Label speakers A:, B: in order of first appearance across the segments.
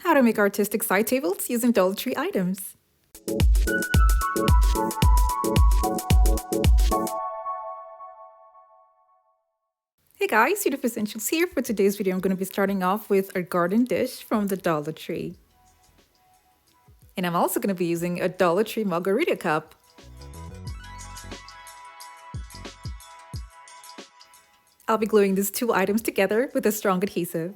A: how to make artistic side tables using Dollar Tree items. Hey guys, Yoduvh Essentials here. For today's video, I'm going to be starting off with a garden dish from the Dollar Tree. And I'm also going to be using a Dollar Tree margarita cup. I'll be gluing these two items together with a strong adhesive.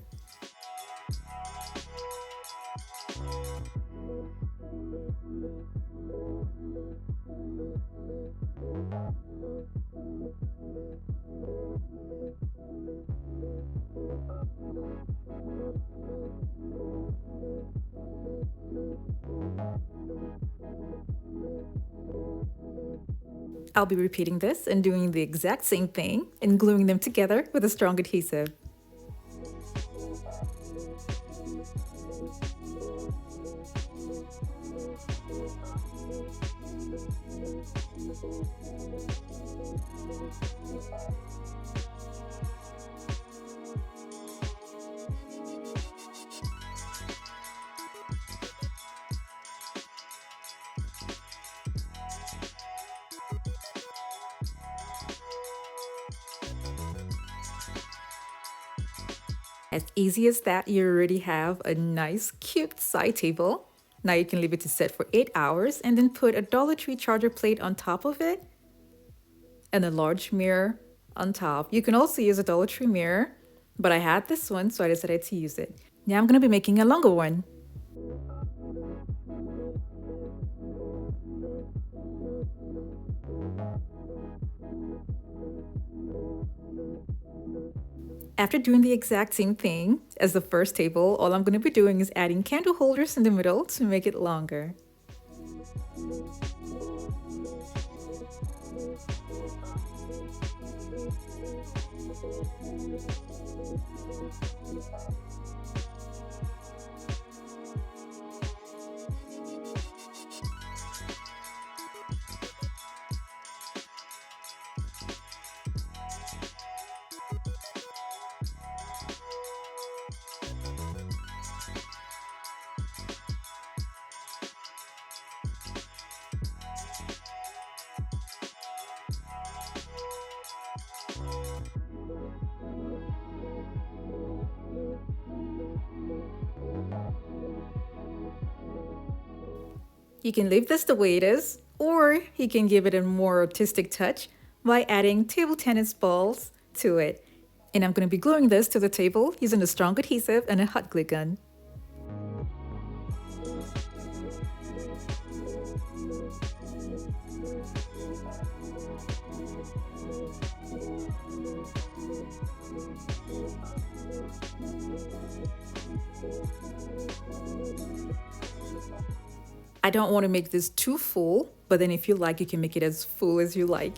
A: I'll be repeating this and doing the exact same thing and gluing them together with a strong adhesive. As easy as that, you already have a nice, cute side table. Now you can leave it to set for 8 hours and then put a Dollar Tree charger plate on top of it and a large mirror on top. You can also use a Dollar Tree mirror, but I had this one, so I decided to use it. Now I'm going to be making a longer one. After doing the exact same thing as the first table, all I'm going to be doing is adding candle holders in the middle to make it longer. You can leave this the way it is, or you can give it a more artistic touch by adding table tennis balls to it. And I'm going to be gluing this to the table using a strong adhesive and a hot glue gun. I don't want to make this too full, but then if you like, you can make it as full as you like.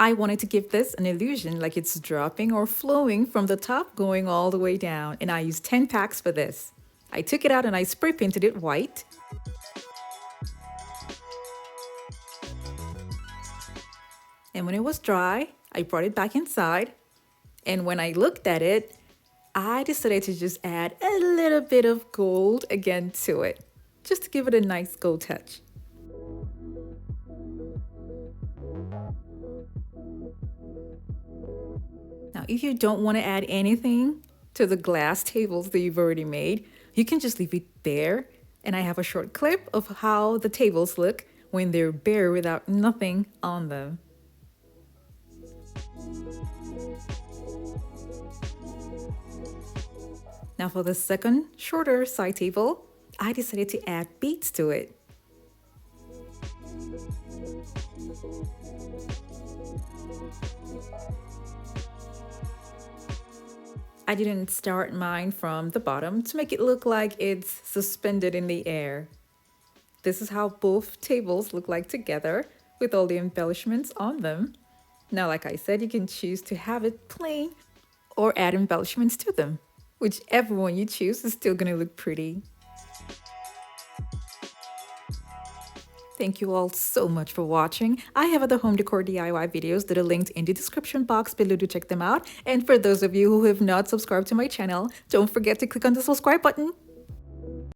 A: I wanted to give this an illusion like it's dropping or flowing from the top going all the way down, and I used 10 packs for this. I took it out and I spray painted it white. And when it was dry, I brought it back inside, and when I looked at it, I decided to just add a little bit of gold again to it, just to give it a nice gold touch. Now, if you don't want to add anything to the glass tables that you've already made, you can just leave it there. And I have a short clip of how the tables look when they're bare without nothing on them. Now for the second, shorter side table, I decided to add beads to it. I didn't start mine from the bottom to make it look like it's suspended in the air. This is how both tables look like together with all the embellishments on them. Now, like I said, you can choose to have it plain or add embellishments to them. Whichever one you choose is still going to look pretty. Thank you all so much for watching. I have other home decor DIY videos that are linked in the description box below to check them out. And for those of you who have not subscribed to my channel, don't forget to click on the subscribe button.